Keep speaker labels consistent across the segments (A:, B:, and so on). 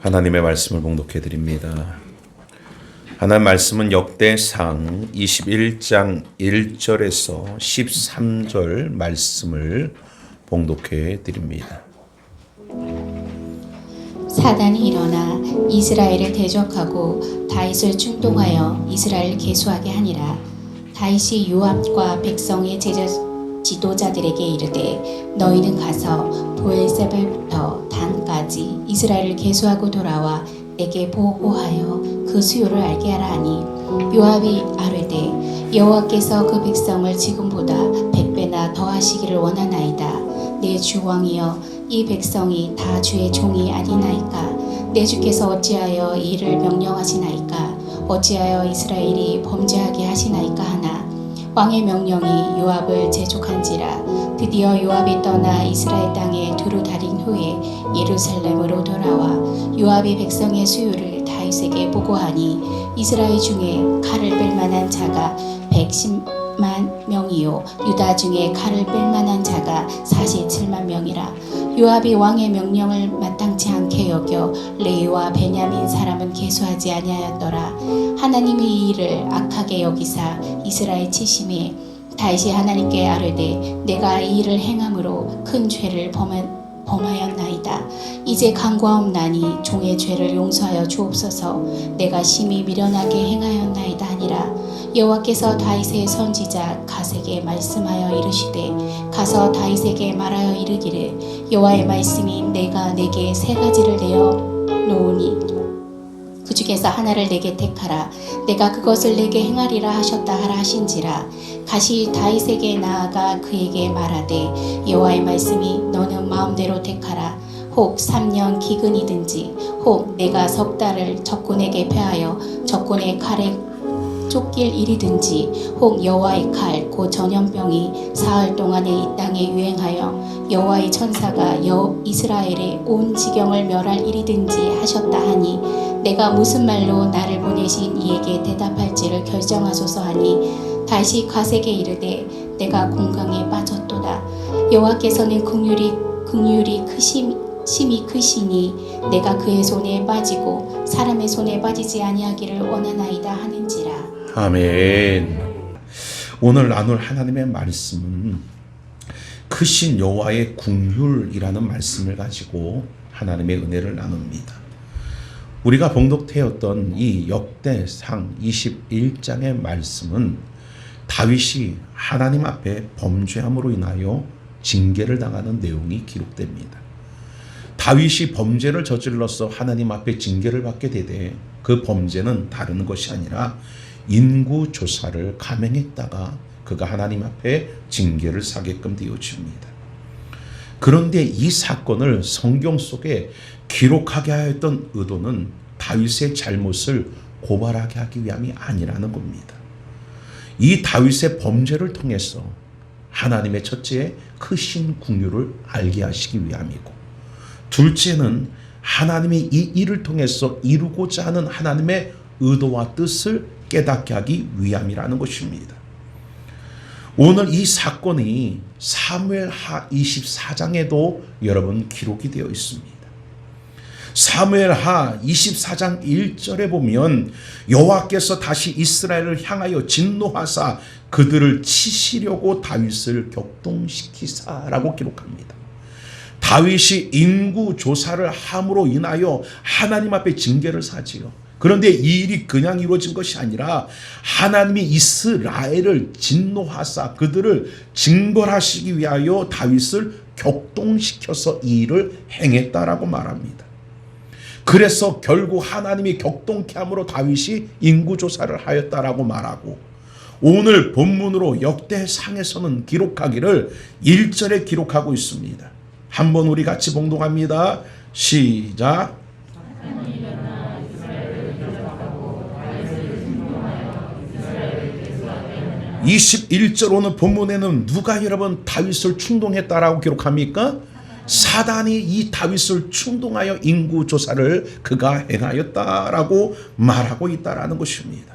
A: 하나님의 말씀을 봉독해 드립니다. 하나님 말씀은 역대상 21장 1절에서 13절 말씀을 봉독해 드립니다.
B: 사단이 일어나 이스라엘을 대적하고 다윗을 충동하여 이스라엘을 계수하게 하니라. 다윗이 요압과 백성의 지도자들에게 이르되 너희는 가서 브엘세벨부터 단까지 이스라엘을 계수하고 돌아와 내게 보고하여 그 수요를 알게 하라 하니 요압이 아뢰되 여호와께서 그 백성을 지금보다 100배나 더하시기를 원하나이다. 내 주 왕이여 이 백성이 다 주의 종이 아니나이까. 내 주께서 어찌하여 이 일을 명령하시나이까. 어찌하여 이스라엘이 범죄하게 하시나이까 하나 왕의 명령이 요압을 재촉한지라. 드디어 요압이 떠나 이스라엘 땅에 두루 다닌 후에 예루살렘으로 돌아와 요압이 백성의 수요를 다윗에게 보고하니 이스라엘 중에 칼을 뺄 만한 자가 110만 명이요 유다 중에 칼을 뺄 만한 자가 47만 명이라. 요압이 왕의 명령을 마땅치 않게 여겨 레위와 베냐민 사람은 계수하지 아니하였더라. 하나님이 이 일을 악하게 여기사 이스라엘 치심에 다윗이 하나님께 아뢰되 내가 이 일을 행함으로 큰 죄를 범하였나이다. 이제 간구하옵나니 종의 죄를 용서하여 주옵소서. 내가 심히 미련하게 행하였나이다 하니라. 여호와께서 다윗의 선지자 갓에게 말씀하여 이르시되 가서 다윗에게 말하여 이르기를 여호와의 말씀이 내가 내게 세 가지를 내어 놓으니 그 중에서 하나를 내게 택하라. 내가 그것을 내게 행하리라 하셨다 하라 하신지라. 갓이 다윗에게 나아가 그에게 말하되 여호와의 말씀이 너는 마음대로 택하라. 혹 3년 기근이든지 혹 내가 석 달을 적군에게 패하여 적군의 칼에 쫓길 일이든지 혹 여호와의 칼 곧 전염병이 사흘 동안에 이 땅에 유행하여 여호와의 천사가 이스라엘의 온 지경을 멸할 일이든지 하셨다 하니 내가 무슨 말로 나를 보내신 이에게 대답할지를 결정하소서 하니 다시 갓에게 이르되 내가 공강에 빠졌도다. 여호와께서는 긍휼이 심히 크시니 내가 그의 손에 빠지고 사람의 손에 빠지지 아니하기를 원하나이다 하는지라.
A: 아멘. 오늘 나눌 하나님의 말씀은 크신 여호와의 긍휼이라는 말씀을 가지고 하나님의 은혜를 나눕니다. 우리가 봉독되었던 이 역대상 21장의 말씀은 다윗이 하나님 앞에 범죄함으로 인하여 징계를 당하는 내용이 기록됩니다. 다윗이 범죄를 저질러서 하나님 앞에 징계를 받게 되되 그 범죄는 다른 것이 아니라 인구조사를 감행했다가 그가 하나님 앞에 징계를 사게끔 되어집니다. 그런데 이 사건을 성경 속에 기록하게 하였던 의도는 다윗의 잘못을 고발하게 하기 위함이 아니라는 겁니다. 이 다윗의 범죄를 통해서 하나님의 첫째 크신 긍휼을 알게 하시기 위함이고, 둘째는 하나님이 이 일을 통해서 이루고자 하는 하나님의 의도와 뜻을 깨닫게 하기 위함이라는 것입니다. 오늘 이 사건이 사무엘하 24장에도 여러분 기록이 되어 있습니다. 사무엘하 24장 1절에 보면 여호와께서 다시 이스라엘을 향하여 진노하사 그들을 치시려고 다윗을 격동시키사라고 기록합니다. 다윗이 인구조사를 함으로 인하여 하나님 앞에 징계를 사지요. 그런데 이 일이 그냥 이루어진 것이 아니라 하나님이 이스라엘을 진노하사 그들을 징벌하시기 위하여 다윗을 격동시켜서 이 일을 행했다라고 말합니다. 그래서 결국 하나님이 격동케 함으로 다윗이 인구조사를 하였다라고 말하고, 오늘 본문으로 역대상에서는 기록하기를 1절에 기록하고 있습니다. 한번 우리 같이 봉독합니다. 시작. 21절 오늘 본문에는 누가 여러분 다윗을 충동했다라고 기록합니까? 사단이 이 다윗을 충동하여 인구조사를 그가 행하였다라고 말하고 있다라는 것입니다.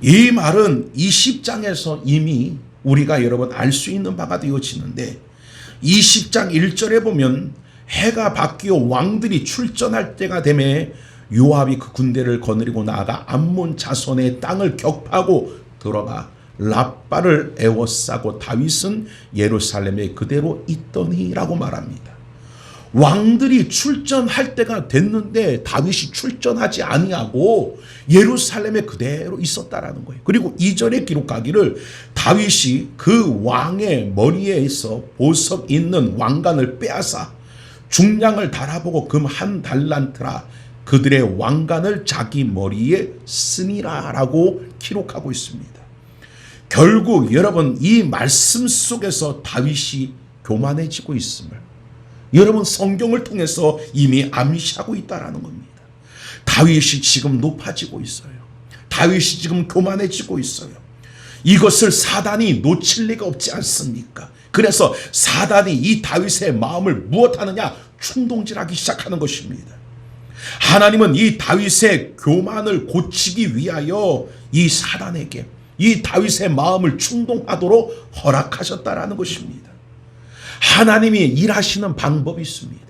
A: 이 말은 20장에서 이미 우리가 여러분 알 수 있는 바가 되어지는데 20장 1절에 보면 해가 바뀌어 왕들이 출전할 때가 되매 요압이 그 군대를 거느리고 나아가 암몬 자손의 땅을 격파하고 들어가 라빠를 에워싸고 다윗은 예루살렘에 그대로 있더니라고 말합니다. 왕들이 출전할 때가 됐는데 다윗이 출전하지 아니하고 예루살렘에 그대로 있었다라는 거예요. 그리고 2절에 기록하기를 다윗이 그 왕의 머리에서 보석 있는 왕관을 빼앗아 중량을 달아보고 금 한 달란트라 그들의 왕관을 자기 머리에 쓰니라 라고 기록하고 있습니다. 결국 여러분 이 말씀 속에서 다윗이 교만해지고 있음을 여러분 성경을 통해서 이미 암시하고 있다라는 겁니다. 다윗이 지금 높아지고 있어요. 다윗이 지금 교만해지고 있어요. 이것을 사단이 놓칠 리가 없지 않습니까? 그래서 사단이 이 다윗의 마음을 무엇하느냐? 충동질하기 시작하는 것입니다. 하나님은 이 다윗의 교만을 고치기 위하여 이 사단에게 이 다윗의 마음을 충동하도록 허락하셨다라는 것입니다. 하나님이 일하시는 방법이 있습니다.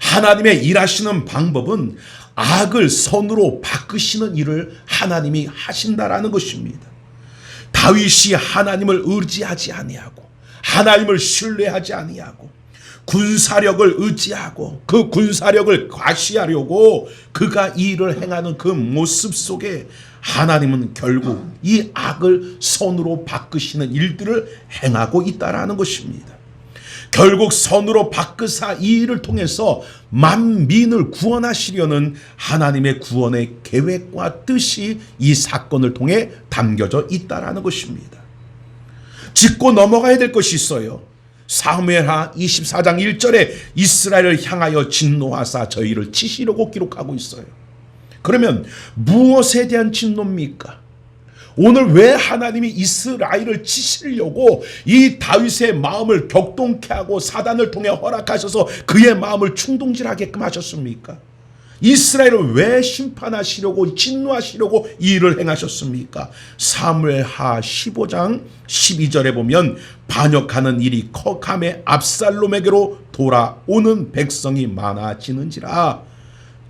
A: 하나님의 일하시는 방법은 악을 선으로 바꾸시는 일을 하나님이 하신다라는 것입니다. 다윗이 하나님을 의지하지 아니하고 하나님을 신뢰하지 아니하고 군사력을 의지하고 그 군사력을 과시하려고 그가 이 일을 행하는 그 모습 속에 하나님은 결국 이 악을 선으로 바꾸시는 일들을 행하고 있다라는 것입니다. 결국 선으로 바꾸사 이 일을 통해서 만민을 구원하시려는 하나님의 구원의 계획과 뜻이 이 사건을 통해 담겨져 있다라는 것입니다. 짚고 넘어가야 될 것이 있어요. 사무엘하 24장 1절에 이스라엘을 향하여 진노하사 저희를 치시려고 기록하고 있어요. 그러면 무엇에 대한 진노입니까? 오늘 왜 하나님이 이스라엘을 치시려고 이 다윗의 마음을 격동케 하고 사단을 통해 허락하셔서 그의 마음을 충동질하게끔 하셨습니까? 이스라엘을 왜 심판하시려고 진노하시려고 이 일을 행하셨습니까? 사무엘하 15장 12절에 보면 반역하는 일이 커감의 압살롬에게로 돌아오는 백성이 많아지는지라.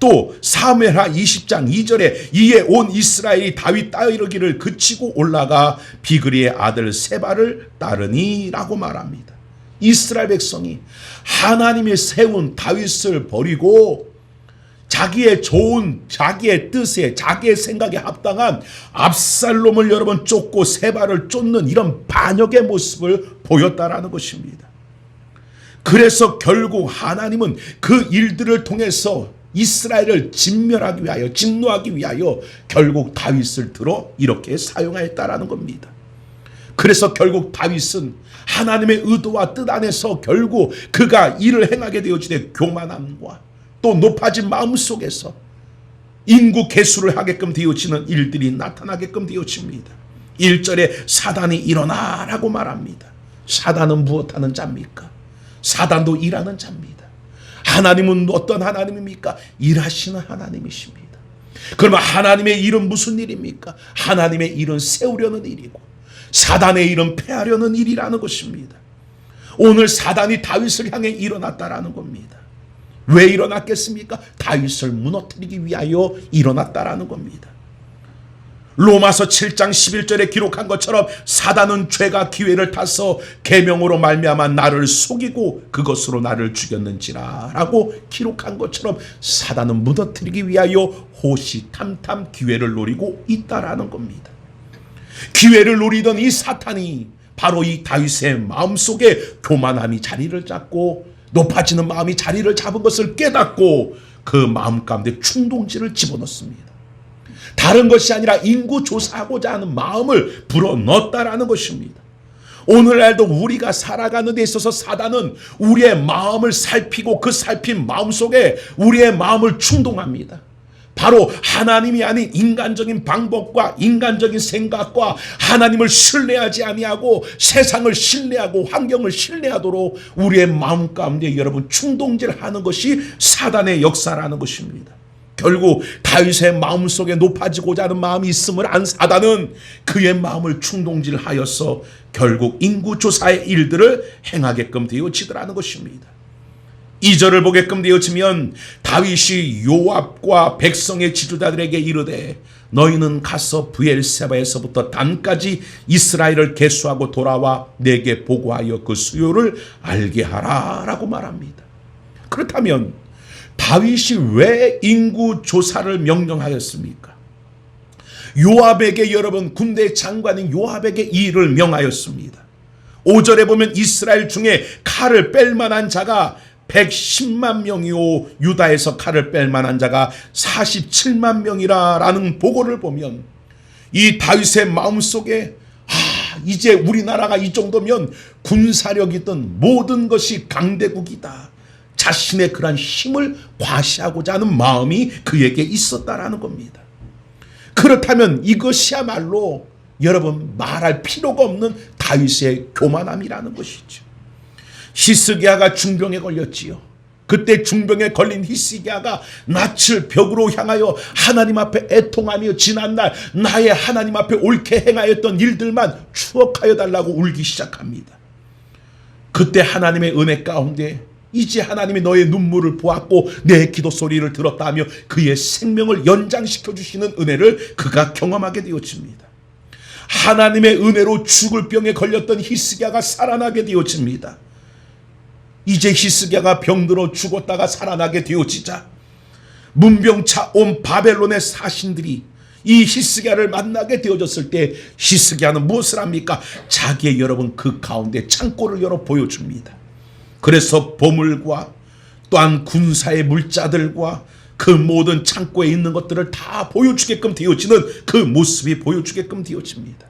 A: 또 사무엘하 20장 2절에 이에 온 이스라엘이 다윗 따르기를 그치고 올라가 비그리의 아들 세바를 따르니라고 말합니다. 이스라엘 백성이 하나님이 세운 다윗을 버리고 자기의 좋은 자기의 뜻에 자기의 생각에 합당한 압살롬을 여러분 쫓고 세바를 쫓는 이런 반역의 모습을 보였다라는 것입니다. 그래서 결국 하나님은 그 일들을 통해서 이스라엘을 진멸하기 위하여 진노하기 위하여 결국 다윗을 들어 이렇게 사용하였다라는 겁니다. 그래서 결국 다윗은 하나님의 의도와 뜻 안에서 결국 그가 일을 행하게 되어지되 교만함과 또 높아진 마음 속에서 인구 개수를 하게끔 되어지는 일들이 나타나게끔 되어집니다. 1절에 사단이 일어나라고 말합니다. 사단은 무엇하는 자입니까? 사단도 일하는 자입니다. 하나님은 어떤 하나님입니까? 일하시는 하나님이십니다. 그러면 하나님의 일은 무슨 일입니까? 하나님의 일은 세우려는 일이고 사단의 일은 패하려는 일이라는 것입니다. 오늘 사단이 다윗을 향해 일어났다라는 겁니다. 왜 일어났겠습니까? 다윗을 무너뜨리기 위하여 일어났다라는 겁니다. 로마서 7장 11절에 기록한 것처럼 사단은 죄가 기회를 타서 계명으로 말미암아 나를 속이고 그것으로 나를 죽였는지라 라고 기록한 것처럼 사단은 무너뜨리기 위하여 호시탐탐 기회를 노리고 있다라는 겁니다. 기회를 노리던 이 사탄이 바로 이 다윗의 마음속에 교만함이 자리를 잡고 높아지는 마음이 자리를 잡은 것을 깨닫고 그 마음 가운데 충동질을 집어넣습니다. 다른 것이 아니라 인구 조사하고자 하는 마음을 불어넣었다라는 것입니다. 오늘날도 우리가 살아가는 데 있어서 사단은 우리의 마음을 살피고 그 살핀 마음 속에 우리의 마음을 충동합니다. 바로 하나님이 아닌 인간적인 방법과 인간적인 생각과 하나님을 신뢰하지 아니하고 세상을 신뢰하고 환경을 신뢰하도록 우리의 마음 가운데 여러분 충동질하는 것이 사단의 역사라는 것입니다. 결국 다윗의 마음속에 높아지고자 하는 마음이 있음을 안 사단은 그의 마음을 충동질하여서 결국 인구조사의 일들을 행하게끔 되어지더라는 것입니다. 2절을 보게끔 되어지면 다윗이 요압과 백성의 지도자들에게 이르되 너희는 가서 브엘세바에서부터 단까지 이스라엘을 계수하고 돌아와 내게 보고하여 그 수요를 알게 하라 라고 말합니다. 그렇다면 다윗이 왜 인구 조사를 명령하였습니까? 요압에게, 여러분, 군대 장관인 요압에게 이 일을 명하였습니다. 5절에 보면 이스라엘 중에 칼을 뺄 만한 자가 110만 명이요 유다에서 칼을 뺄 만한 자가 47만 명이라는 보고를 보면 이 다윗의 마음속에 이제 우리나라가 이 정도면 군사력이든 모든 것이 강대국이다, 자신의 그런 힘을 과시하고자 하는 마음이 그에게 있었다라는 겁니다. 그렇다면 이것이야말로 여러분 말할 필요가 없는 다윗의 교만함이라는 것이죠. 히스기야가 중병에 걸렸지요. 그때 중병에 걸린 히스기야가 낯을 벽으로 향하여 하나님 앞에 애통하며 지난날 나의 하나님 앞에 옳게 행하였던 일들만 추억하여 달라고 울기 시작합니다. 그때 하나님의 은혜 가운데 이제 하나님이 너의 눈물을 보았고 내 기도 소리를 들었다 하며 그의 생명을 연장시켜 주시는 은혜를 그가 경험하게 되어집니다. 하나님의 은혜로 죽을 병에 걸렸던 히스기야가 살아나게 되어집니다. 이제 히스기야가 병들어 죽었다가 살아나게 되어지자 문병차 온 바벨론의 사신들이 이 히스기야를 만나게 되어졌을 때 히스기야는 무엇을 합니까? 자기의, 여러분, 그 가운데 창고를 열어 보여줍니다. 그래서 보물과 또한 군사의 물자들과 그 모든 창고에 있는 것들을 다 보여주게끔 되어지는 그 모습이 보여주게끔 되어집니다.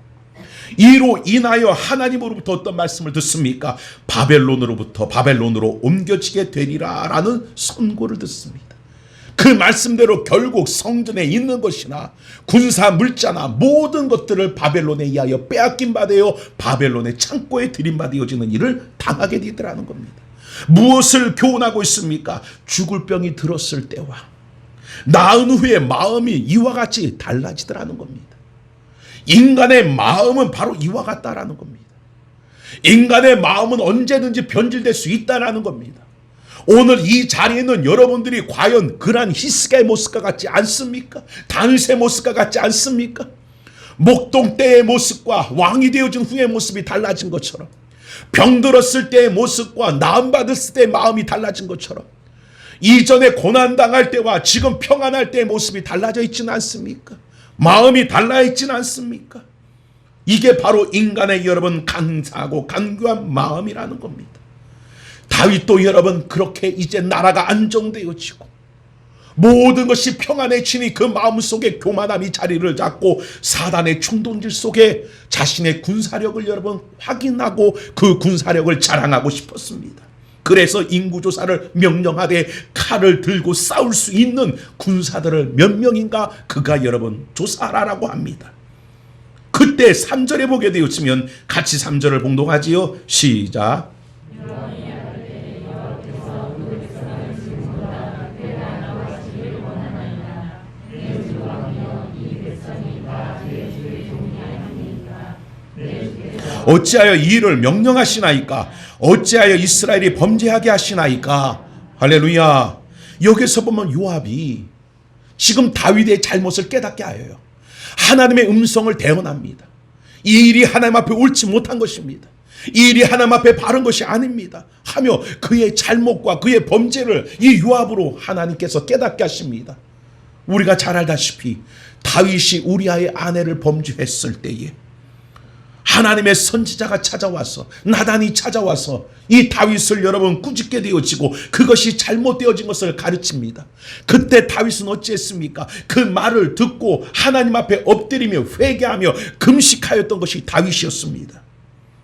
A: 이로 인하여 하나님으로부터 어떤 말씀을 듣습니까? 바벨론으로 옮겨지게 되리라 라는 선고를 듣습니다. 그 말씀대로 결국 성전에 있는 것이나 군사 물자나 모든 것들을 바벨론에 의하여 빼앗긴 바 되어 바벨론의 창고에 들임받아지는 일을 당하게 되더라는 겁니다. 무엇을 교훈하고 있습니까? 죽을 병이 들었을 때와 나은 후에 마음이 이와 같이 달라지더라는 겁니다. 인간의 마음은 바로 이와 같다라는 겁니다. 인간의 마음은 언제든지 변질될 수 있다라는 겁니다. 오늘 이 자리에 있는 여러분들이 과연 그러한 히스기야의 모습과 같지 않습니까? 다윗의 모습과 같지 않습니까? 목동 때의 모습과 왕이 되어진 후의 모습이 달라진 것처럼, 병들었을 때의 모습과 나음받았을 때의 마음이 달라진 것처럼, 이전에 고난당할 때와 지금 평안할 때의 모습이 달라져 있지는 않습니까? 마음이 달라 있지는 않습니까? 이게 바로 인간의, 여러분, 간사하고 간교한 마음이라는 겁니다. 다윗도, 여러분, 그렇게 이제 나라가 안정되어지고 모든 것이 평안해지니 그 마음속에 교만함이 자리를 잡고 사단의 충동질 속에 자신의 군사력을, 여러분, 확인하고 그 군사력을 자랑하고 싶었습니다. 그래서 인구조사를 명령하되 칼을 들고 싸울 수 있는 군사들을 몇 명인가 그가, 여러분, 조사하라고 합니다. 그때 3절에 보게 되었으면 같이 3절을 봉독하지요. 시작. 어찌하여 이 일을 명령하시나이까? 어찌하여 이스라엘이 범죄하게 하시나이까? 할렐루야. 여기서 보면 요압이 지금 다윗의 잘못을 깨닫게 하여요. 하나님의 음성을 대언합니다. 이 일이 하나님 앞에 옳지 못한 것입니다. 이 일이 하나님 앞에 바른 것이 아닙니다 하며 그의 잘못과 그의 범죄를 이 요압으로 하나님께서 깨닫게 하십니다. 우리가 잘 알다시피 다윗이 우리아의 아내를 범죄했을 때에 하나님의 선지자가 찾아와서, 나단이 찾아와서 이 다윗을, 여러분, 꾸짖게 되어지고 그것이 잘못되어진 것을 가르칩니다. 그때 다윗은 어찌했습니까? 그 말을 듣고 하나님 앞에 엎드리며 회개하며 금식하였던 것이 다윗이었습니다.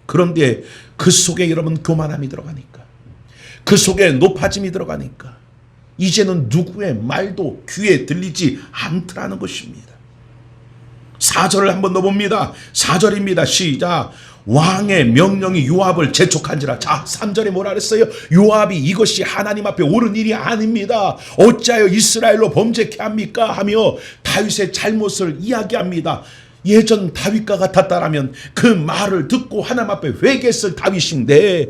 A: 그런데 그 속에, 여러분, 교만함이 들어가니까, 그 속에 높아짐이 들어가니까 이제는 누구의 말도 귀에 들리지 않더라는 것입니다. 4절을 한번 넣어봅니다. 4절입니다. 시작. 왕의 명령이 요압을 재촉한지라. 자, 3절에 뭐라 그랬어요? 요압이 이것이 하나님 앞에 옳은 일이 아닙니다, 어찌하여 이스라엘로 범죄케 합니까? 하며 다윗의 잘못을 이야기합니다. 예전 다윗과 같았다라면 그 말을 듣고 하나님 앞에 회개했을 다윗인데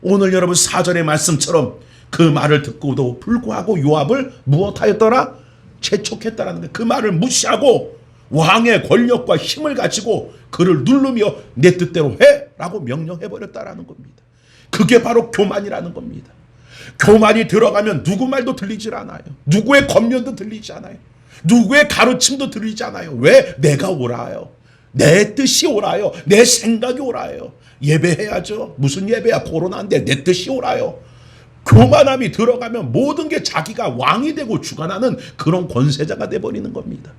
A: 오늘 여러분 4절의 말씀처럼 그 말을 듣고도 불구하고 요압을 무엇하였더라? 재촉했다라는 거예요. 그 말을 무시하고 왕의 권력과 힘을 가지고 그를 누르며 내 뜻대로 해라고 명령해버렸다라는 겁니다. 그게 바로 교만이라는 겁니다. 교만이 들어가면 누구 말도 들리질 않아요. 누구의 권면도 들리지 않아요. 누구의 가르침도 들리지 않아요. 왜? 내가 옳아요. 내 뜻이 옳아요. 내 생각이 옳아요. 예배해야죠. 무슨 예배야? 코로나인데 내 뜻이 옳아요. 교만함이 들어가면 모든 게 자기가 왕이 되고 주관하는 그런 권세자가 돼버리는 겁니다.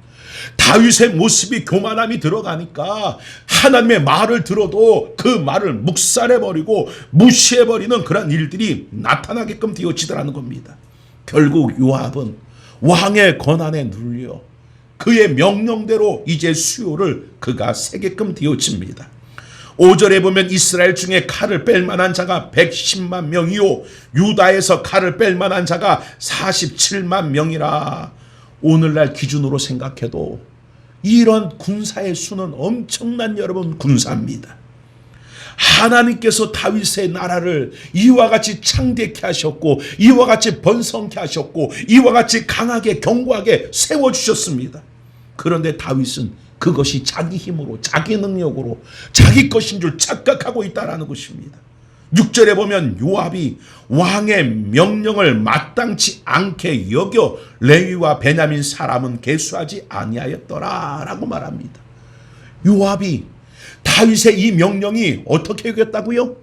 A: 다윗의 모습이 교만함이 들어가니까 하나님의 말을 들어도 그 말을 묵살해버리고 무시해버리는 그런 일들이 나타나게끔 되어지더라는 겁니다. 결국 요압은 왕의 권한에 눌려 그의 명령대로 이제 수요를 그가 세게끔 되어집니다. 5절에 보면 이스라엘 중에 칼을 뺄 만한 자가 110만 명이요 유다에서 칼을 뺄 만한 자가 47만 명이라. 오늘날 기준으로 생각해도 이런 군사의 수는 엄청난 여러분 군사입니다. 하나님께서 다윗의 나라를 이와 같이 창대케 하셨고 이와 같이 번성케 하셨고 이와 같이 강하게 견고하게 세워주셨습니다. 그런데 다윗은 그것이 자기 힘으로 자기 능력으로 자기 것인 줄 착각하고 있다라는 것입니다. 6절에 보면 요압이 왕의 명령을 마땅치 않게 여겨 레위와 베냐민 사람은 계수하지 아니하였더라 라고 말합니다. 요압이 다윗의 이 명령이 어떻게 여겼다고요?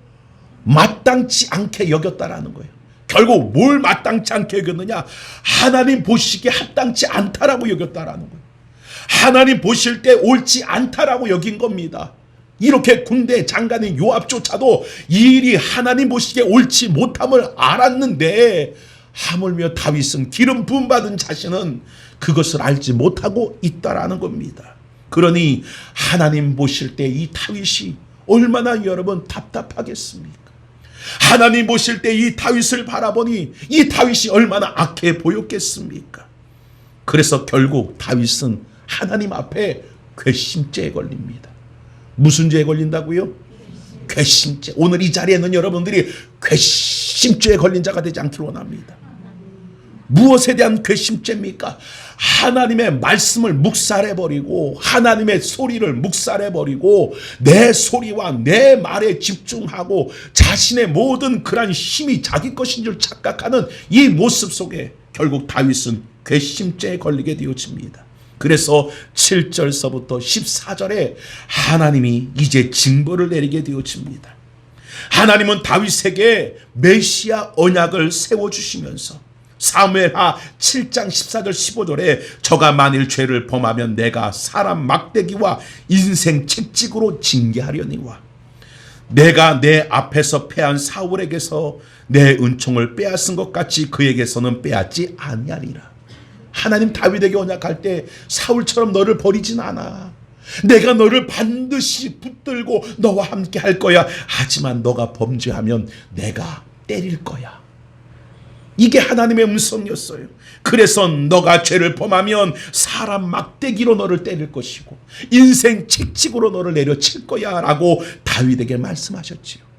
A: 마땅치 않게 여겼다라는 거예요. 결국 뭘 마땅치 않게 여겼느냐? 하나님 보시기에 합당치 않다라고 여겼다라는 거예요. 하나님 보실 때 옳지 않다라고 여긴 겁니다. 이렇게 군대 장관인 요압조차도 이 일이 하나님 보시기에 옳지 못함을 알았는데 하물며 다윗은 기름 부음 받은 자신은 그것을 알지 못하고 있다라는 겁니다. 그러니 하나님 보실 때 이 다윗이 얼마나 여러분 답답하겠습니까? 하나님 보실 때 이 다윗을 바라보니 이 다윗이 얼마나 악해 보였겠습니까? 그래서 결국 다윗은 하나님 앞에 괘씸죄에 걸립니다. 무슨 죄에 걸린다고요? 괘씸죄. 오늘 이 자리에는 여러분들이 괘씸죄에 걸린 자가 되지 않기를 원합니다. 무엇에 대한 괘씸죄입니까? 하나님의 말씀을 묵살해버리고 하나님의 소리를 묵살해버리고 내 소리와 내 말에 집중하고 자신의 모든 그런 힘이 자기 것인 줄 착각하는 이 모습 속에 결국 다윗은 괘씸죄에 걸리게 되어집니다. 그래서 7절서부터 14절에 하나님이 이제 징벌을 내리게 되어집니다. 하나님은 다윗에게 메시아 언약을 세워주시면서 사무엘하 7장 14절 15절에 저가 만일 죄를 범하면 내가 사람 막대기와 인생 채찍으로 징계하려니와 내가 내 앞에서 패한 사울에게서 내 은총을 빼앗은 것 같이 그에게서는 빼앗지 아니하리라. 하나님 다윗에게 언약할 때 사울처럼 너를 버리진 않아. 내가 너를 반드시 붙들고 너와 함께 할 거야. 하지만 너가 범죄하면 내가 때릴 거야. 이게 하나님의 음성이었어요. 그래서 너가 죄를 범하면 사람 막대기로 너를 때릴 것이고 인생 채찍으로 너를 내려칠 거야 라고 다윗에게 말씀하셨지요.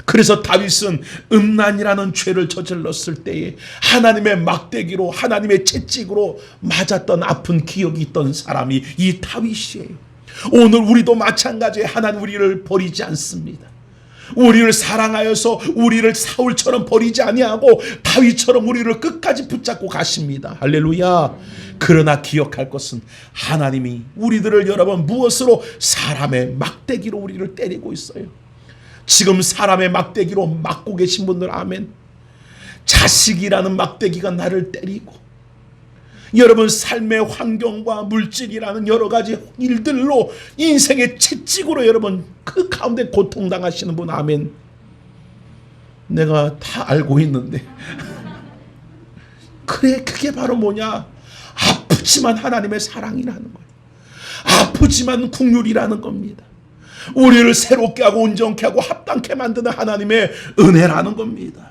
A: 그래서 다윗은 음란이라는 죄를 저질렀을 때에 하나님의 막대기로 하나님의 채찍으로 맞았던 아픈 기억이 있던 사람이 이 다윗이에요. 오늘 우리도 마찬가지에 하나님 우리를 버리지 않습니다. 우리를 사랑하여서 우리를 사울처럼 버리지 아니하고 다윗처럼 우리를 끝까지 붙잡고 가십니다. 할렐루야. 그러나 기억할 것은 하나님이 우리들을 여러분 무엇으로 사람의 막대기로 우리를 때리고 있어요. 지금 사람의 막대기로 맞고 계신 분들 아멘. 자식이라는 막대기가 나를 때리고 여러분 삶의 환경과 물질이라는 여러 가지 일들로 인생의 채찍으로 여러분 그 가운데 고통당하시는 분 아멘. 내가 다 알고 있는데 그래 그게 바로 뭐냐? 아프지만 하나님의 사랑이라는 거예요. 아프지만 긍휼이라는 겁니다. 우리를 새롭게 하고 온전케 하고 합당케 만드는 하나님의 은혜라는 겁니다.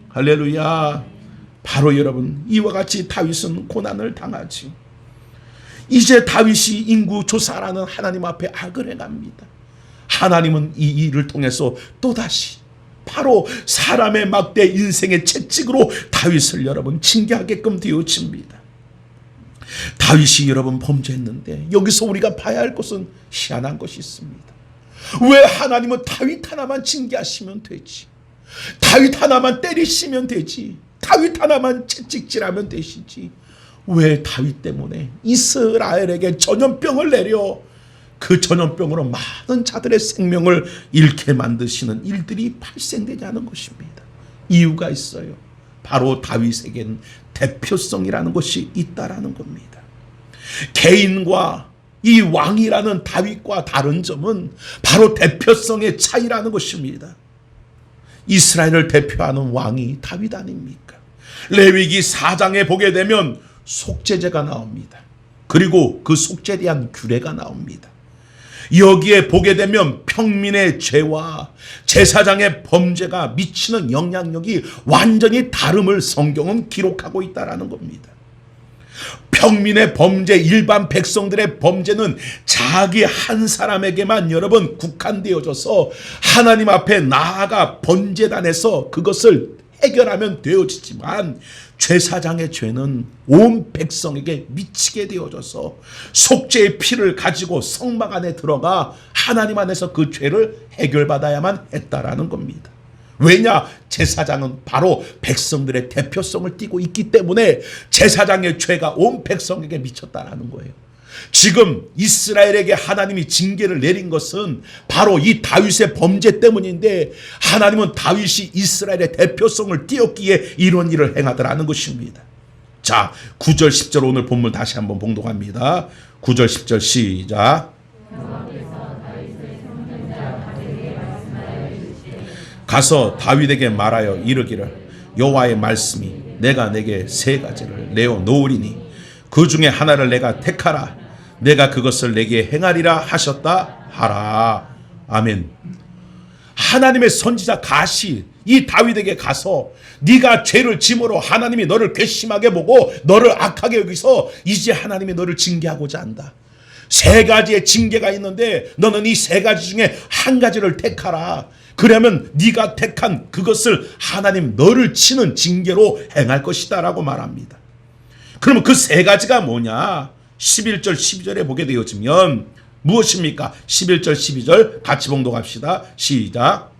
A: 할렐루야. 바로 여러분 이와 같이 다윗은 고난을 당하지. 이제 다윗이 인구 조사라는 하나님 앞에 악을 행합니다. 하나님은 이 일을 통해서 또다시 바로 사람의 막대 인생의 채찍으로 다윗을 여러분 징계하게끔 되어집니다. 다윗이 여러분 범죄했는데 여기서 우리가 봐야 할 것은 희한한 것이 있습니다. 왜 하나님은 다윗 하나만 징계하시면 되지? 다윗 하나만 때리시면 되지? 다윗 하나만 채찍질하면 되시지? 왜 다윗 때문에 이스라엘에게 전염병을 내려 그 전염병으로 많은 자들의 생명을 잃게 만드시는 일들이 발생되냐는 것입니다. 이유가 있어요. 바로 다윗에겐 대표성이라는 것이 있다라는 겁니다. 개인과 이 왕이라는 다윗과 다른 점은 바로 대표성의 차이라는 것입니다. 이스라엘을 대표하는 왕이 다윗 아닙니까? 레위기 4장에 보게 되면 속죄제가 나옵니다. 그리고 그 속죄에 대한 규례가 나옵니다. 여기에 보게 되면 평민의 죄와 제사장의 범죄가 미치는 영향력이 완전히 다름을 성경은 기록하고 있다는 겁니다. 평민의 범죄, 일반 백성들의 범죄는 자기 한 사람에게만 여러분 국한되어져서 하나님 앞에 나아가 번제단에서 그것을 해결하면 되어지지만 제사장의 죄는 온 백성에게 미치게 되어져서 속죄의 피를 가지고 성막 안에 들어가 하나님 안에서 그 죄를 해결받아야만 했다라는 겁니다. 왜냐? 제사장은 바로 백성들의 대표성을 띠고 있기 때문에 제사장의 죄가 온 백성에게 미쳤다라는 거예요. 지금 이스라엘에게 하나님이 징계를 내린 것은 바로 이 다윗의 범죄 때문인데 하나님은 다윗이 이스라엘의 대표성을 띄었기에 이런 일을 행하더라는 것입니다. 자, 9절 10절 오늘 본문 다시 한번 봉독합니다. 9절 10절 시작. 가서 다윗에게 말하여 이르기를 여호와의 말씀이 내가 내게 세 가지를 내어 놓으리니 그 중에 하나를 내가 택하라. 내가 그것을 내게 행하리라 하셨다 하라. 아멘. 하나님의 선지자 갓이 이 다윗에게 가서 네가 죄를 짐으로 하나님이 너를 괘씸하게 보고 너를 악하게 여기서 이제 하나님이 너를 징계하고자 한다. 세 가지의 징계가 있는데 너는 이 세 가지 중에 한 가지를 택하라. 그러면 네가 택한 그것을 하나님 너를 치는 징계로 행할 것이다 라고 말합니다. 그러면 그 세 가지가 뭐냐? 11절 12절에 보게 되어지면 무엇입니까? 11절 12절 같이 봉독합시다. 시작.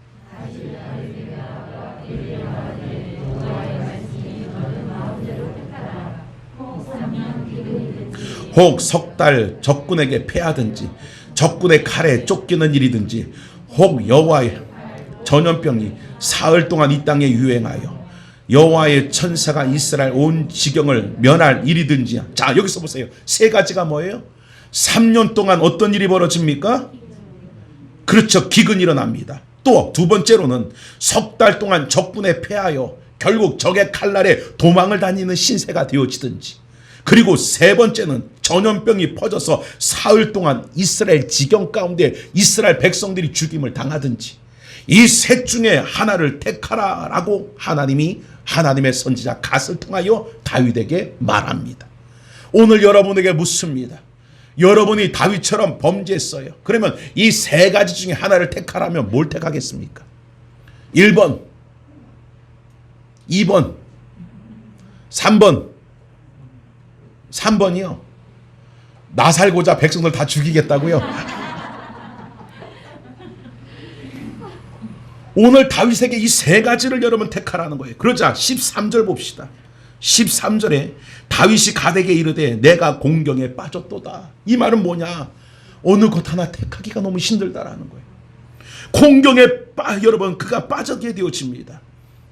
A: 혹 석 달 적군에게 패하든지 적군의 칼에 쫓기는 일이든지 혹 여호와의 전염병이 사흘 동안 이 땅에 유행하여 여호와의 천사가 이스라엘 온 지경을 면할 일이든지. 자, 여기서 보세요. 세 가지가 뭐예요? 3년 동안 어떤 일이 벌어집니까? 그렇죠. 기근이 일어납니다. 또 두 번째로는 석 달 동안 적군에 패하여 결국 적의 칼날에 도망을 다니는 신세가 되어지든지. 그리고 세 번째는 전염병이 퍼져서 사흘 동안 이스라엘 지경 가운데 이스라엘 백성들이 죽임을 당하든지. 이 셋 중에 하나를 택하라 라고 하나님이 하나님의 선지자 갓을 통하여 다윗에게 말합니다. 오늘 여러분에게 묻습니다. 여러분이 다윗처럼 범죄했어요. 그러면 이 세 가지 중에 하나를 택하라면 뭘 택하겠습니까? 1번, 2번, 3번. 3번이요. 나 살고자 백성들 다 죽이겠다고요? 오늘 다윗에게 이 세 가지를 여러분 택하라는 거예요. 그러자 13절 봅시다. 13절에 다윗이 갓에게 이르되 내가 공경에 빠졌도다. 이 말은 뭐냐? 어느 것 하나 택하기가 너무 힘들다라는 거예요. 공경에 여러분 그가 빠지게 되어집니다.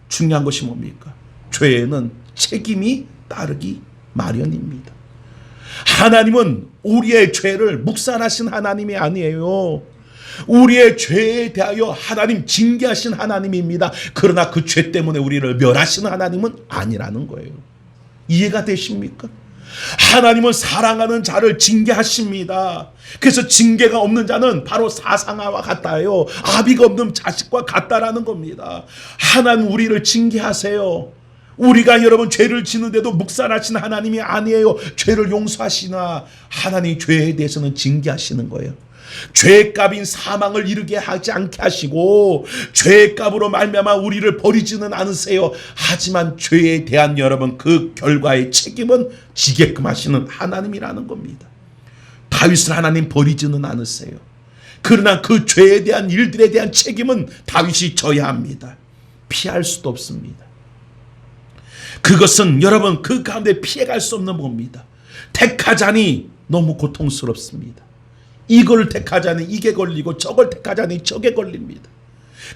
A: 중요한 것이 뭡니까? 죄에는 책임이 따르기 마련입니다. 하나님은 우리의 죄를 묵살하신 하나님이 아니에요. 우리의 죄에 대하여 하나님 징계하신 하나님입니다. 그러나 그 죄 때문에 우리를 멸하시는 하나님은 아니라는 거예요. 이해가 되십니까? 하나님은 사랑하는 자를 징계하십니다. 그래서 징계가 없는 자는 바로 사상아와 같다요. 아비가 없는 자식과 같다라는 겁니다. 하나님 우리를 징계하세요. 우리가 여러분 죄를 짓는데도 묵살하신 하나님이 아니에요. 죄를 용서하시나 하나님 죄에 대해서는 징계하시는 거예요. 죄값인 사망을 이르게 하지 않게 하시고 죄값으로 말미암아 우리를 버리지는 않으세요. 하지만 죄에 대한 여러분 그 결과의 책임은 지게끔 하시는 하나님이라는 겁니다. 다윗을 하나님 버리지는 않으세요. 그러나 그 죄에 대한 일들에 대한 책임은 다윗이 져야 합니다. 피할 수도 없습니다. 그것은 여러분 그 가운데 피해갈 수 없는 겁니다. 택하자니 너무 고통스럽습니다. 이걸 택하자니 이게 걸리고 저걸 택하자니 저게 걸립니다.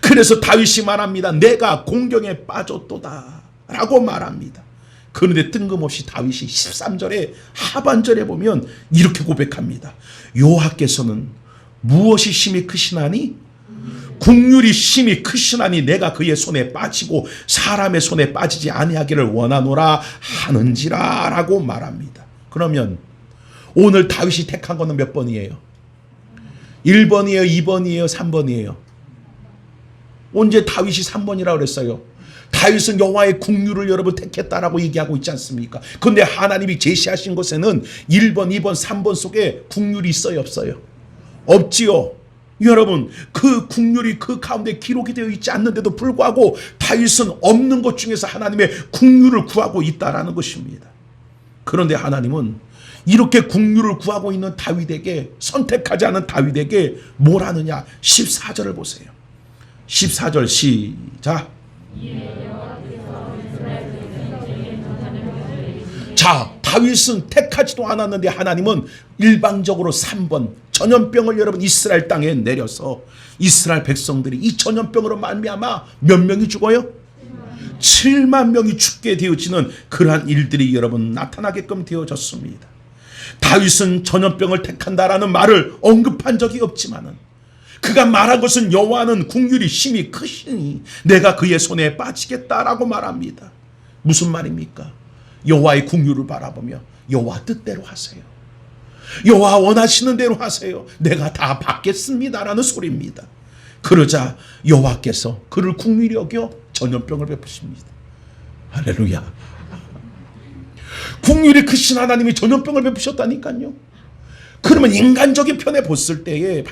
A: 그래서 다윗이 말합니다. 내가 공경에 빠졌도다 라고 말합니다. 그런데 뜬금없이 다윗이 13절에 하반절에 보면 이렇게 고백합니다. 여호와께서는 무엇이 심히 크시나니 국률이 심히 크시나니 내가 그의 손에 빠지고 사람의 손에 빠지지 아니하기를 원하노라 하는지라 라고 말합니다. 그러면 오늘 다윗이 택한 거는 몇 번이에요? 1번이에요? 2번이에요? 3번이에요? 언제 다윗이 3번이라고 그랬어요? 다윗은 여호와의 국률을 여러분 택했다라고 얘기하고 있지 않습니까? 그런데 하나님이 제시하신 것에는 1번, 2번, 3번 속에 국률이 있어요? 없어요? 없지요. 여러분 그 국률이 그 가운데 기록이 되어 있지 않는데도 불구하고 다윗은 없는 것 중에서 하나님의 국률을 구하고 있다라는 것입니다. 그런데 하나님은 이렇게 국률을 구하고 있는 다윗에게 선택하지 않은 다윗에게 뭘 하느냐 14절을 보세요. 14절 시작. 자, 다윗은 택하지도 않았는데 하나님은 일방적으로 3번 전염병을 여러분 이스라엘 땅에 내려서 이스라엘 백성들이 이 전염병으로 말미암아 몇 명이 죽어요? 7만 명이 죽게 되어지는 그러한 일들이 여러분 나타나게끔 되어졌습니다. 다윗은 전염병을 택한다라는 말을 언급한 적이 없지만은 그가 말한 것은 여호와는 국률이 심히 크시니 내가 그의 손에 빠지겠다라고 말합니다. 무슨 말입니까? 여호와의 국률을 바라보며 여호와 뜻대로 하세요. 여호와 원하시는 대로 하세요. 내가 다 받겠습니다라는 소리입니다. 그러자 여호와께서 그를 국률이 여겨 전염병을 베푸십니다. 할렐루야. 국률이 크신 하나님이 전염병을 베푸셨다니까요. 그러면 인간적인 편에 봤을 때에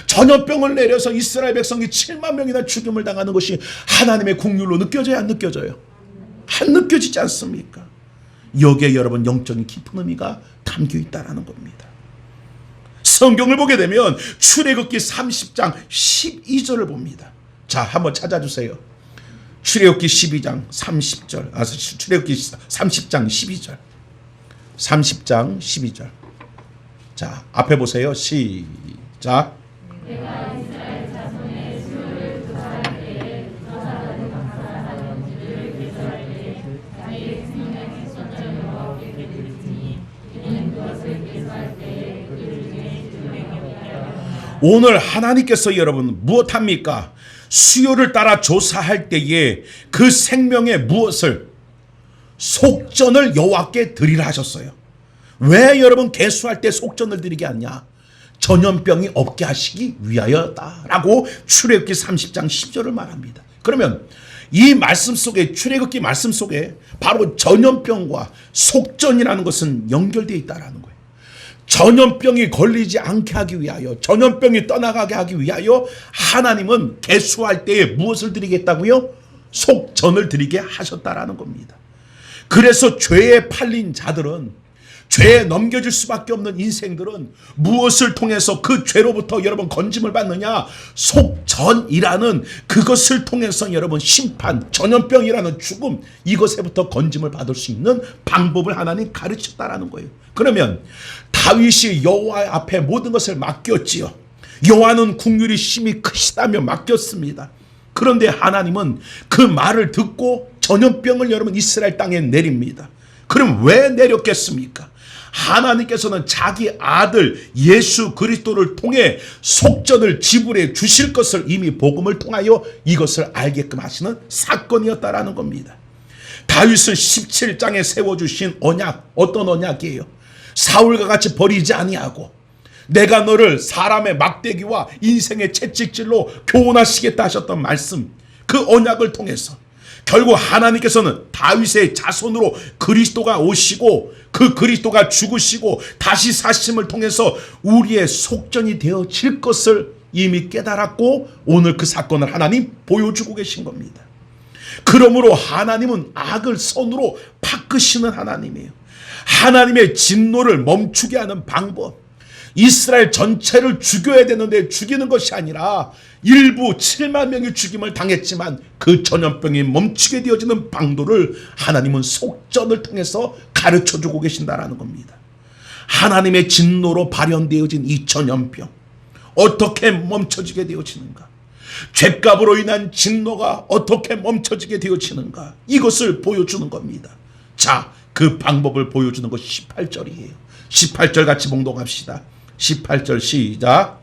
A: 전염병을 내려서 이스라엘 백성이 7만 명이나 죽임을 당하는 것이 하나님의 국률로 느껴져요? 안 느껴져요? 안 느껴지지 않습니까? 여기에 여러분 영적인 깊은 의미가 담겨 있다는 겁니다. 성경을 보게 되면 출애굽기 30장 12절을 봅니다. 자, 한번 찾아주세요. 출애굽기 12장 30절, 출애굽기 30장 12절. 30장 12절. 자, 앞에 보세요. 시작. 내가 이스라엘 자손의 수를 조사할 때에 조사하는 감사하는 일을 계산할 때에 자기의 생명의 선전을 여호와께 드리니 이는 그것을 계산할 때에 그들 중에 오늘 하나님께서 여러분 무엇합니까? 수요를 따라 조사할 때에 그 생명의 무엇을 속전을 여호와께 드리라 하셨어요. 왜 여러분 계수할 때 속전을 드리게 하냐? 전염병이 없게 하시기 위하여다라고 출애굽기 30장 10절을 말합니다. 그러면 이 말씀 속에 출애굽기 말씀 속에 바로 전염병과 속전이라는 것은 연결되어 있다라는 거예요. 전염병이 걸리지 않게 하기 위하여 전염병이 떠나가게 하기 위하여 하나님은 계수할 때에 무엇을 드리겠다고요? 속전을 드리게 하셨다라는 겁니다. 그래서 죄에 팔린 자들은 죄에 넘겨질 수밖에 없는 인생들은 무엇을 통해서 그 죄로부터 여러분 건짐을 받느냐? 속전이라는 그것을 통해서 여러분 심판, 전염병이라는 죽음 이것에부터 건짐을 받을 수 있는 방법을 하나님 가르쳤다라는 거예요. 그러면 다윗이 여호와 앞에 모든 것을 맡겼지요. 여호와는 국률이 심히 크시다며 맡겼습니다. 그런데 하나님은 그 말을 듣고 전염병을 여러분 이스라엘 땅에 내립니다. 그럼 왜 내렸겠습니까? 하나님께서는 자기 아들 예수 그리스도를 통해 속전을 지불해 주실 것을 이미 복음을 통하여 이것을 알게끔 하시는 사건이었다라는 겁니다. 다윗은 17장에 세워주신 언약, 어떤 언약이에요? 사울과 같이 버리지 아니하고 내가 너를 사람의 막대기와 인생의 채찍질로 교훈하시겠다 하셨던 말씀, 그 언약을 통해서 결국 하나님께서는 다윗의 자손으로 그리스도가 오시고 그 그리스도가 죽으시고 다시 사심을 통해서 우리의 속전이 되어질 것을 이미 깨달았고 오늘 그 사건을 하나님 보여주고 계신 겁니다. 그러므로 하나님은 악을 선으로 바꾸시는 하나님이에요. 하나님의 진노를 멈추게 하는 방법, 이스라엘 전체를 죽여야 되는데 죽이는 것이 아니라 일부 7만 명이 죽임을 당했지만 그 전염병이 멈추게 되어지는 방도를 하나님은 속전을 통해서 가르쳐주고 계신다라는 겁니다. 하나님의 진노로 발현되어진 이 전염병 어떻게 멈춰지게 되어지는가, 죄값으로 인한 진노가 어떻게 멈춰지게 되어지는가, 이것을 보여주는 겁니다. 자, 그 방법을 보여주는 것이 18절이에요 18절 같이 봉독합시다. 18절 시작.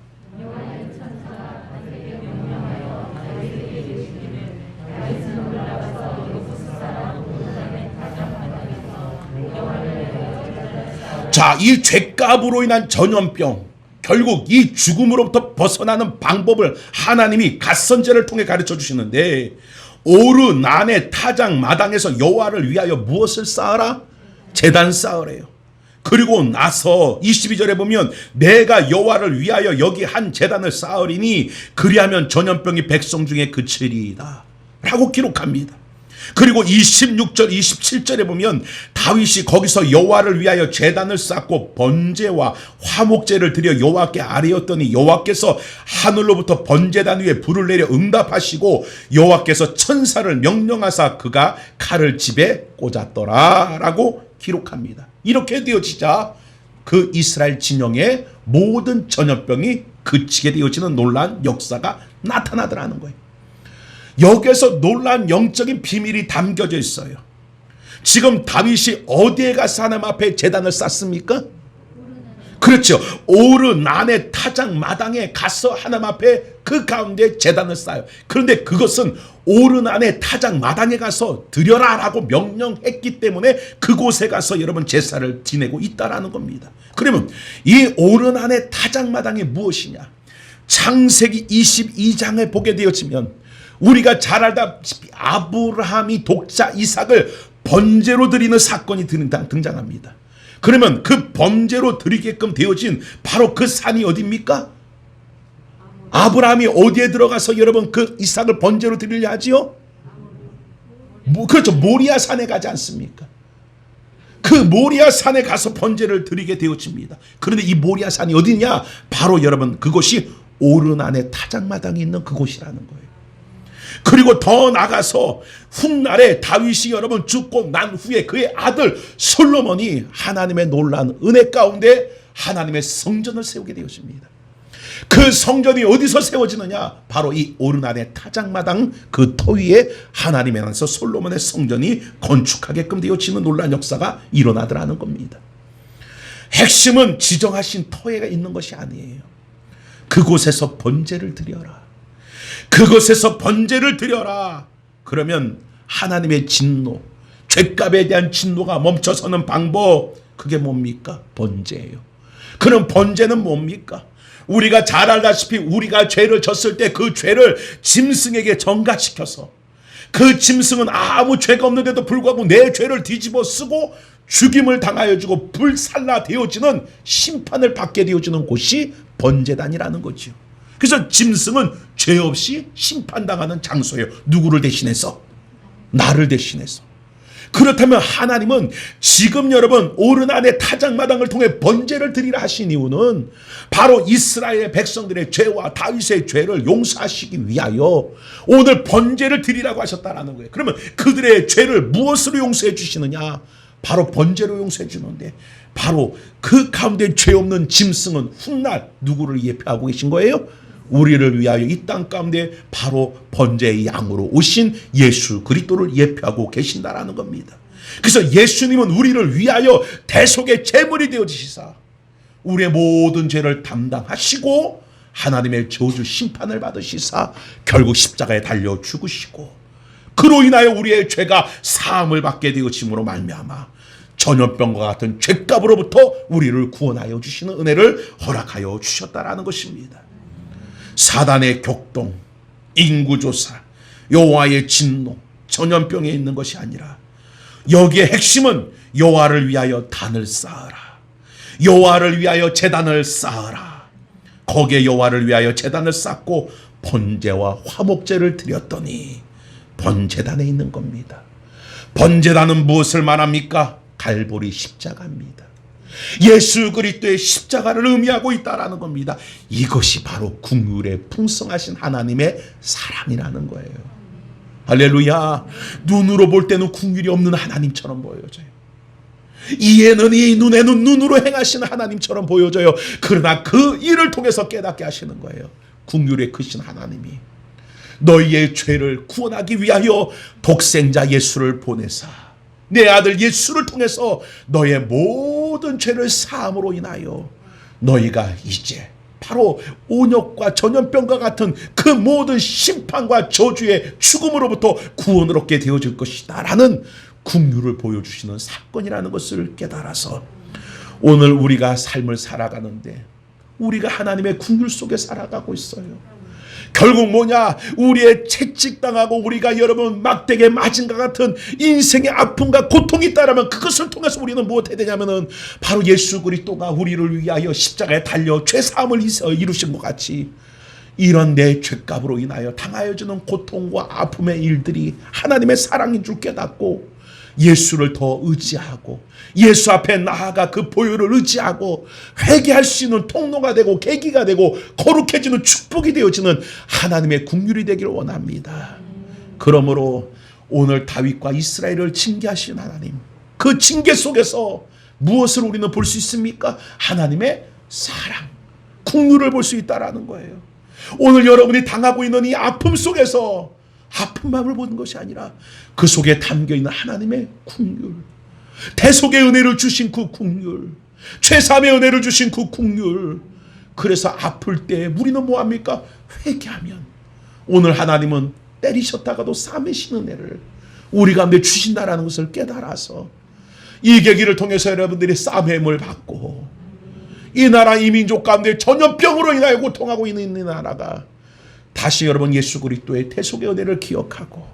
A: 자, 이 죄값으로 인한 전염병, 결국 이 죽음으로부터 벗어나는 방법을 하나님이 갓선제를 통해 가르쳐 주시는데, 오르 난의 타작 마당에서 여호와를 위하여 무엇을 쌓으라? 제단 쌓으래요. 그리고 나서 22절에 보면 내가 여호와를 위하여 여기 한 제단을 쌓으리니 그리하면 전염병이 백성 중에 그치리이다 라고 기록합니다. 그리고 26절 27절에 보면 다윗이 거기서 여호와를 위하여 제단을 쌓고 번제와 화목제를 드려 여호와께 아뢰었더니 여호와께서 하늘로부터 번제단 위에 불을 내려 응답하시고 여호와께서 천사를 명령하사 그가 칼을 집에 꽂았더라 라고 기록합니다. 이렇게 되어지자 그 이스라엘 진영의 모든 전염병이 그치게 되어지는 놀라운 역사가 나타나더라는 거예요. 여기에서 놀라운 영적인 비밀이 담겨져 있어요. 지금 다윗이 어디에 가서 하나님 앞에 제단을 쌓습니까? 그렇죠. 오르 난의 타작 마당에 가서 하나님 앞에 그 가운데 제단을 쌓아요. 그런데 그것은 오르 난의 타작 마당에 가서 드려라 라고 명령했기 때문에 그곳에 가서 여러분 제사를 지내고 있다라는 겁니다. 그러면 이 오르 난의 타작 마당이 무엇이냐? 창세기 22장을 보게 되어지면 우리가 잘 알다시피 아브라함이 독자 이삭을 번제로 드리는 사건이 등장합니다. 그러면 그 번제로 드리게끔 되어진 바로 그 산이 어디입니까? 아브라함이 어디에 들어가서 여러분 그 이삭을 번제로 드리려 하지요? 그렇죠. 모리아 산에 가지 않습니까? 그 모리아 산에 가서 번제를 드리게 되어집니다. 그런데 이 모리아 산이 어디냐? 바로 여러분 그곳이 오르난의 타작마당이 있는 그곳이라는 거예요. 그리고 더 나가서 훗날에 다윗이 여러분 죽고 난 후에 그의 아들 솔로몬이 하나님의 놀라운 은혜 가운데 하나님의 성전을 세우게 되었습니다. 그 성전이 어디서 세워지느냐? 바로 이 오르난의 타작마당 그 터 위에 하나님의 안에서 솔로몬의 성전이 건축하게끔 되어지는 놀라운 역사가 일어나더라는 겁니다. 핵심은 지정하신 터에 있는 것이 아니에요. 그곳에서 번제를 드려라. 그곳에서 번제를 드려라. 그러면 하나님의 진노, 죄값에 대한 진노가 멈춰서는 방법, 그게 뭡니까? 번제예요. 그럼 번제는 뭡니까? 우리가 잘 알다시피 우리가 죄를 졌을 때 그 죄를 짐승에게 전가시켜서 그 짐승은 아무 죄가 없는데도 불구하고 내 죄를 뒤집어 쓰고 죽임을 당하여 주고 불살라 되어지는 심판을 받게 되어지는 곳이 번제단이라는 거죠. 그래서 짐승은 죄 없이 심판당하는 장소예요. 누구를 대신해서? 나를 대신해서. 그렇다면 하나님은 지금 여러분 오르난의 타작마당을 통해 번제를 드리라 하신 이유는 바로 이스라엘 백성들의 죄와 다윗의 죄를 용서하시기 위하여 오늘 번제를 드리라고 하셨다라는 거예요. 그러면 그들의 죄를 무엇으로 용서해 주시느냐? 바로 번제로 용서해 주는데 바로 그 가운데 죄 없는 짐승은 훗날 누구를 예표하고 계신 거예요? 우리를 위하여 이 땅 가운데 바로 번제의 양으로 오신 예수 그리스도를 예표하고 계신다라는 겁니다. 그래서 예수님은 우리를 위하여 대속의 제물이 되어지시사 우리의 모든 죄를 담당하시고 하나님의 저주 심판을 받으시사 결국 십자가에 달려 죽으시고 그로 인하여 우리의 죄가 사함을 받게 되어짐으로 말미암아 전염병과 같은 죄값으로부터 우리를 구원하여 주시는 은혜를 허락하여 주셨다라는 것입니다. 사단의 격동, 인구조사, 여호와의 진노, 전염병에 있는 것이 아니라 여기에 핵심은 여호와를 위하여 단을 쌓으라. 여호와를 위하여 제단을 쌓으라. 거기에 여호와를 위하여 제단을 쌓고 번제와 화목제를 드렸더니 번제단에 있는 겁니다. 번제단은 무엇을 말합니까? 갈보리 십자가입니다. 예수 그리스도의 십자가를 의미하고 있다라는 겁니다. 이것이 바로 긍휼에 풍성하신 하나님의 사랑이라는 거예요. 할렐루야. 눈으로 볼 때는 긍휼이 없는 하나님처럼 보여져요. 이에는 이, 눈에는 눈으로 행하시는 하나님처럼 보여져요. 그러나 그 일을 통해서 깨닫게 하시는 거예요. 긍휼에 크신 하나님이 너희의 죄를 구원하기 위하여 독생자 예수를 보내사 내 아들 예수를 통해서 너의 모든 죄를 사함으로 인하여 너희가 이제 바로 온역과 전염병과 같은 그 모든 심판과 저주의 죽음으로부터 구원을 얻게 되어질 것이다 라는 긍휼을 보여주시는 사건이라는 것을 깨달아서 오늘 우리가 삶을 살아가는데 우리가 하나님의 긍휼 속에 살아가고 있어요. 결국 뭐냐? 우리의 채찍당하고 우리가 여러분 막대기에 맞은 것 같은 인생의 아픔과 고통이 있다라면 그것을 통해서 우리는 무엇 해야 되냐면은 바로 예수 그리스도가 우리를 위하여 십자가에 달려 죄사함을 이루신 것 같이 이런 내 죄값으로 인하여 당하여지는 고통과 아픔의 일들이 하나님의 사랑인 줄 깨닫고 예수를 더 의지하고 예수 앞에 나아가 그 보혈을 의지하고 회개할 수 있는 통로가 되고 계기가 되고 거룩해지는 축복이 되어지는 하나님의 긍휼이 되기를 원합니다. 그러므로 오늘 다윗과 이스라엘을 징계하신 하나님, 그 징계 속에서 무엇을 우리는 볼 수 있습니까? 하나님의 사랑, 긍휼을 볼 수 있다라는 거예요. 오늘 여러분이 당하고 있는 이 아픔 속에서 아픈 마음을 보는 것이 아니라 그 속에 담겨있는 하나님의 긍휼, 대속의 은혜를 주신 그 긍휼, 죄사함의 은혜를 주신 그 긍휼. 그래서 아플 때 우리는 뭐합니까? 회개하면 오늘 하나님은 때리셨다가도 싸매신 은혜를 우리 가운데 주신다라는 것을 깨달아서 이 계기를 통해서 여러분들이 싸매임을 받고 이 나라 이 민족 가운데 전염병으로 인하여 고통하고 있는 이 나라가 다시 여러분 예수 그리스도의 대속의 은혜를 기억하고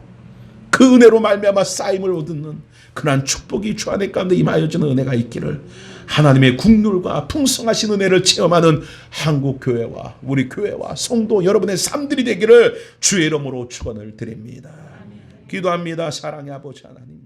A: 그 은혜로 말미암아 쌓임을 얻는 그러한 축복이 주 안에 가운데 임하여지는 은혜가 있기를 하나님의 긍휼과 풍성하신 은혜를 체험하는 한국교회와 우리 교회와 성도 여러분의 삶들이 되기를 주의 이름으로 축원을 드립니다. 기도합니다. 사랑의 아버지 하나님,